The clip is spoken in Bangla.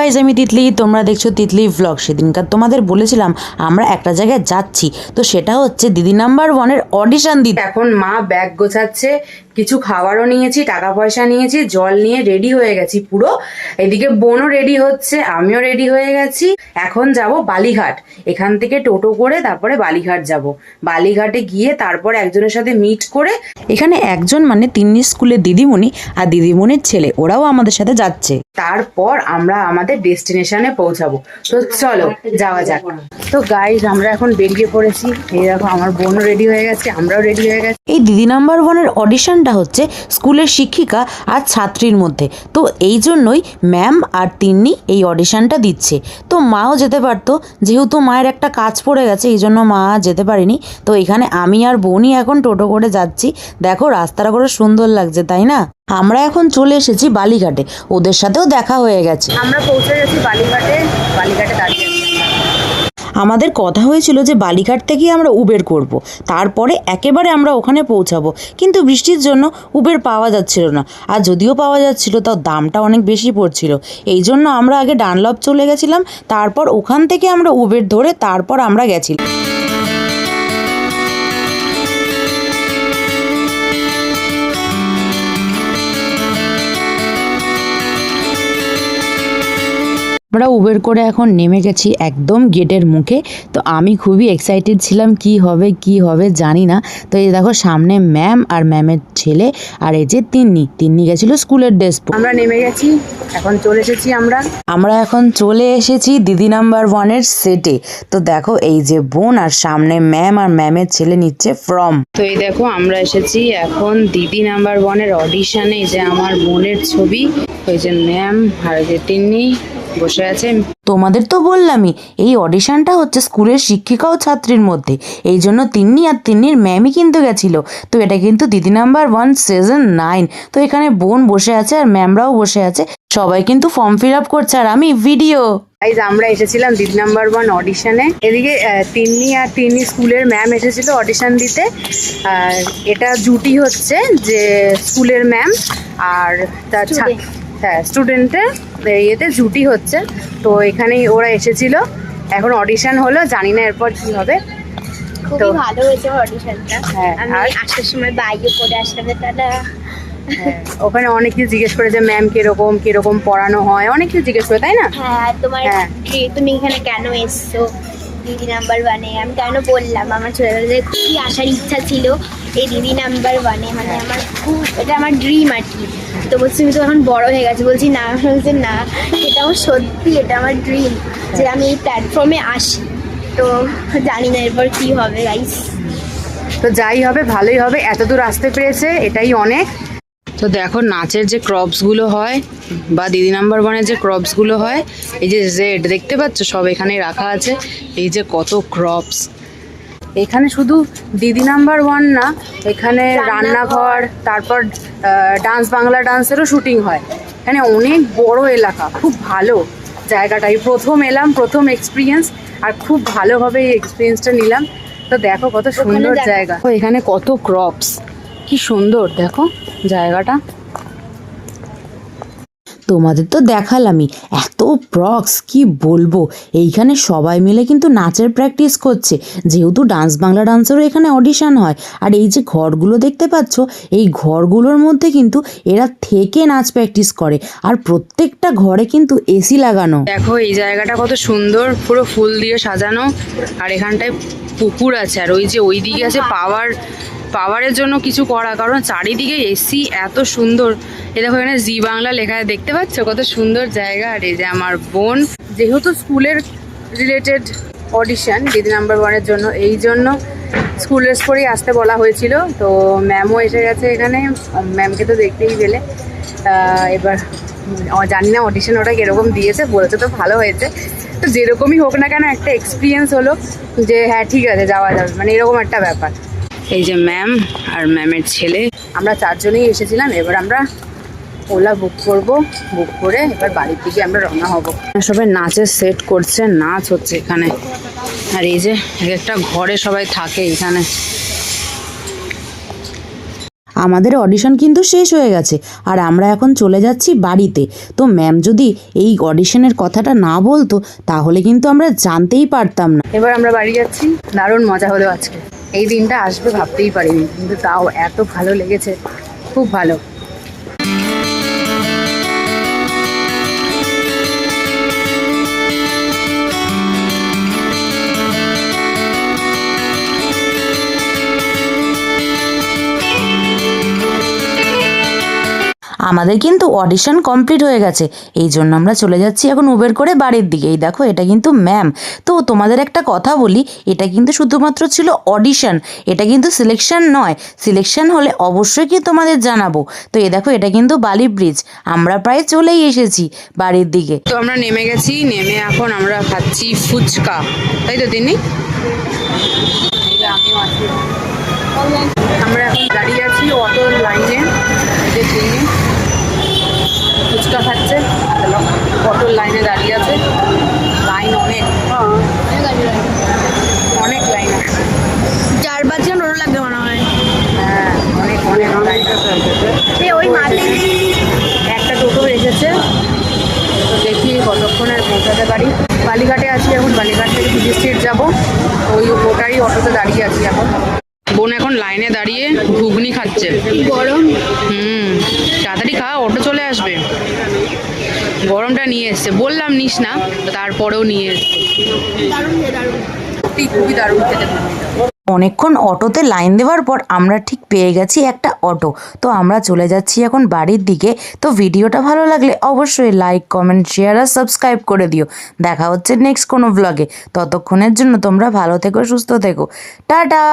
গাইজ, আমি তিতলি, তোমরা দেখছো তিতলি ভ্লগ। সেদিনকার তোমাদের বলেছিলাম আমরা একটা জায়গায় যাচ্ছি, তো সেটা হচ্ছে দিদি নাম্বার ওয়ানের অডিশন দিতে। এখন মা ব্যাগ গোছাচ্ছে, কিছু খাবারও নিয়েছি, টাকা পয়সা নিয়েছি, জল নিয়ে রেডি হয়ে গেছি পুরো। এদিকে বোনও রেডি হচ্ছে, আমিও রেডি হয়ে গেছি। এখন যাব বালিঘাট, এখান থেকে টোটো করে তারপরে বালিঘাট যাব। বালিঘাটে গিয়ে তারপর একজনের সাথে মিট করে, এখানে একজন মানে তিন্নি স্কুলের দিদিমণি আর দিদিমণির ছেলে, ওরাও আমাদের সাথে যাচ্ছে। তারপর আমরা আমাদের ডেস্টিনেশনে পৌঁছাবো। তো চলো যাওয়া যাক। তো গাইজ, আমরা এখন বেরিয়ে পড়েছি। এই দেখো আমার বোনও রেডি হয়ে গেছে, আমরাও রেডি হয়ে গেছি। এই দিদি নাম্বার ওয়ানের অডিশনটা হচ্ছে স্কুলের শিক্ষিকা আর ছাত্রীর মধ্যে, তো এই জন্যই ম্যাম আর তিন্নি এই অডিশনটা দিচ্ছে। তো মাও যেতে পারতো, যেহেতু মায়ের একটা কাজ পড়ে গেছে, এই জন্য মা যেতে পারিনি। তো এখানে আমি আর বোনই এখন টোটো করে যাচ্ছি। দেখো রাস্তাটা করে সুন্দর লাগছে, তাই না? আমরা এখন চলে এসেছি বালিঘাটে, ওদের সাথেও দেখা হয়ে গেছে। আমরা পৌঁছে গেছি বালিঘাটে। বালিঘাটে দাঁড়িয়ে আমাদের কথা হয়েছিল যে বালিঘাট থেকেই আমরা উবের করব, তারপরে একেবারে আমরা ওখানে পৌঁছাবো। কিন্তু বৃষ্টির জন্য উবের পাওয়া যাচ্ছিল না, আর যদিও পাওয়া যাচ্ছিল তাও দামটা অনেক বেশি পড়ছিল। এই জন্য আমরা আগে ডানলপ চলে গেছিলাম, তারপর ওখান থেকে আমরা উবের ধরে তারপর আমরা গেছিলাম। আমরা উবের করে এখন নেমে গেছি একদম গেটের মুখে। তো আমি খুবই এক্সাইটেড ছিলাম, কি হবে জানি না। তো এই দেখো সামনে ম্যাম আর ম্যামের ছেলে, আর এই যে তিন্নি গেছিল স্কুলের ড্রেস পরে। আমরা নেমে গেছি, এখন চলে এসেছি আমরা এখন চলে এসেছি দিদি নাম্বার ওয়ানের সেটে। তো দেখো এই যে বোন আর সামনে ম্যাম আর ম্যামের ছেলে নিচ্ছে ফর্ম। তো এই দেখো আমরা এসেছি এখন দিদি নাম্বার ওয়ানের অডিশনে। এই যে আমার বোনের ছবি, ওই যে ম্যাম আর যে তিন্নি বসে আছে। তোমাদের তো বললামই এই অডিশনটা হচ্ছে স্কুলের শিক্ষিকা ও ছাত্রীর মধ্যে, এই জন্য তিন্নি আর তিন্নির ম্যামই কিন্তু গেছিল। তো এটা কিন্তু দিদি নাম্বার ওয়ান সিজন 9। তো এখানে বোন বসে আছে আর ম্যামরাও বসে আছে, সবাই কিন্তু ফর্ম ফিল আপ করছে আর আমি ভিডিও। আমরা এসেছিলাম দিদি নাম্বার ওয়ান অডিশনে। এদিকে তিন্নি স্কুলের ম্যাম এসেছিল অডিশন দিতে। আর এটা জুটি হচ্ছে যে স্কুলের ম্যাম আর তার হ্যাঁ স্টুডেন্টের ইয়েতে জুটি হচ্ছে। তো এখানেই ওরা এসেছিল, এখন অডিশন হলো, জানি না এরপর কি হবে। খুবই ভালো হয়েছে অডিশনটা। হ্যাঁ, আমি আসার সময় বাইরে পরে আসলাম। ওখানে অনেক কিছু জিজ্ঞেস করে যে ম্যাম কিরকম পড়ানো হয়, অনেক কিছু জিজ্ঞেস করে, তাই না? হ্যাঁ, তুমি এখানে কেন এসছো দিদি নাম্বার ওয়ানে? আমি কেন বললাম আমার ছোটবেলায় খুবই আসার ইচ্ছা ছিল এই দিদি নাম্বার ওয়ানে, মানে আমার এটা আমার ড্রিম আর কি। তো বলছি তুমি তো এখন বড় হয়ে গেছে। বলছি না, বলছে না, এটা আমার সত্যি, এটা আমার ড্রিম যে আমি এই প্ল্যাটফর্মে আসি। তো জানি না এরপর কি হবে গাইস। তো যাই হবে ভালোই হবে, এতদূর আসতে পেরেছে এটাই অনেক। তো দেখো নাচের যে ক্রপসগুলো হয় বা দিদি নাম্বার ওয়ানের যে ক্রপসগুলো হয়, এই যে জেড দেখতে পাচ্ছ সব এখানে রাখা আছে। এই যে কত ক্রপস, এখানে শুধু দিদি নাম্বার ওয়ান না, এখানে রান্নাঘর, তারপর ডান্স বাংলা ডান্সেরও শুটিং হয়। এখানে অনেক বড় এলাকা, খুব ভালো জায়গাটাই। প্রথম এলাম, প্রথম এক্সপিরিয়েন্স, আর খুব ভালোভাবে এই এক্সপিরিয়েন্সটা নিলাম। তো দেখো কত সুন্দর জায়গা, এখানে কত ক্রপস, কি সুন্দর দেখো জায়গাটা। তোমাদের তো দেখালামই এত প্রক্স, কি বলবো। এইখানে সবাই মিলে কিন্তু নাচের প্র্যাকটিস করছে, যেহেতু ডান্স বাংলা ডান্সেরও এখানে অডিশন হয়। আর এই যে ঘরগুলো দেখতে পাচ্ছ, এই ঘরগুলোর মধ্যে কিন্তু এরা থেকে নাচ প্র্যাকটিস করে, আর প্রত্যেকটা ঘরে কিন্তু এসি লাগানো। দেখো এই জায়গাটা কত সুন্দর, পুরো ফুল দিয়ে সাজানো, আর এখানটায় পুকুর আছে, আর ওই যে ওই দিকে আছে পাওয়ারের জন্য কিছু করা, কারণ চারিদিকে এসি, এত সুন্দর। এই দেখো এখানে জি বাংলা লেখা দেখতে পাচ্ছ, কত সুন্দর জায়গা। আর এই যে আমার বোন, যেহেতু স্কুলের রিলেটেড অডিশন দিদি নাম্বার ওয়ানের জন্য, এই জন্য স্কুল ড্রেস পরেই আসতে বলা হয়েছিল। তো ম্যামও এসে গেছে এখানে, ম্যামকে তো দেখতেই পেলে। এবার জানি না অডিশন ওটা কীরকম দিয়েছে, বলেছে তো ভালো হয়েছে। তো যেরকমই হোক না কেন একটা এক্সপিরিয়েন্স হলো যে হ্যাঁ ঠিক আছে যাওয়া যাবে, মানে এরকম একটা ব্যাপার। এই যে ম্যাম আর ম্যামের ছেলে, আমরা চারজনেই এসেছিলাম। এবার আমরা ওলা বুক করে এবার বাড়ির দিকে আমরা রওনা হব। সবাই নাচের সেট করছে, নাচ হচ্ছে এখানে। আর এই যে একটা ঘরে সবাই থাকে এখানে। আমাদের অডিশন কিন্তু শেষ হয়ে গেছে আর আমরা এখন চলে যাচ্ছি বাড়িতে। তো ম্যাম যদি এই অডিশনের কথাটা না বলতো তাহলে কিন্তু আমরা জানতেই পারতাম না। এবার আমরা বাড়ি যাচ্ছি। দারুণ মজা হলো আজকে, এই দিনটা আসবে ভাবতেই পারিনি, কিন্তু তাও এত ভালো লেগেছে, খুব ভালো। আমাদের কিন্তু অডিশন কমপ্লিট হয়ে গেছে, এই জন্য আমরা চলে যাচ্ছি এখন উবের করে বাড়ির দিকে। এই দেখো এটা কিন্তু ম্যাম। তো তোমাদের একটা কথা বলি, এটা কিন্তু শুধুমাত্র ছিল অডিশন, এটা কিন্তু সিলেকশন নয়। সিলেকশন হলে অবশ্যই কি তোমাদের জানাবো। তো এই দেখো এটা কিন্তু বালি ব্রিজ, আমরা প্রায় চলেই এসেছি বাড়ির দিকে। তো আমরা নেমে গেছি, নেমে এখন আমরা খাচ্ছি ফুচকা, তাই তো তিনি? আমরা এখন দাঁড়িয়ে আছি অটোর লাইনে, এদের তিনি ফুচকা খাচ্ছে, অটোর লাইনে দাঁড়িয়ে আছে। লাইন অনেক, অনেক লাইন আছে। 4-5 জন ওর লাগবে মনে হয়। হ্যাঁ, অনেক অনেক লাইন আছে। ওই মাঠে একটা টোটো এসেছে, তো দেখি কতক্ষণে পৌঁছাতে পারি। বালিঘাটে আছি এখন, বালিঘাট থেকে পিজি স্ট্রিট যাবো, ওই ওটারই অটোতে দাঁড়িয়ে আছি এখন। বোন এখন লাইনে দাঁড়িয়ে ঘুগনি খাচ্ছে। গরম। তাড়াতাড়ি খা, অটো চলে আসবে। গরমটা নিয়ে এসছে, বললাম নিস না, তারপরেও নিয়ে এসছে। খুবই দারুণ খেতে। অনেকক্ষণ অটোতে লাইন দেওয়ার পর আমরা ঠিক পেয়ে গেছি একটা অটো। তো আমরা চলে যাচ্ছি এখন বাড়ির দিকে। তো ভিডিওটা ভালো লাগলে অবশ্যই লাইক, কমেন্ট, শেয়ার আর সাবস্ক্রাইব করে দিও। দেখা হচ্ছে নেক্সট কোনো ব্লগে। ততক্ষণের জন্য তোমরা ভালো থেকো, সুস্থ থেকো। টাটা।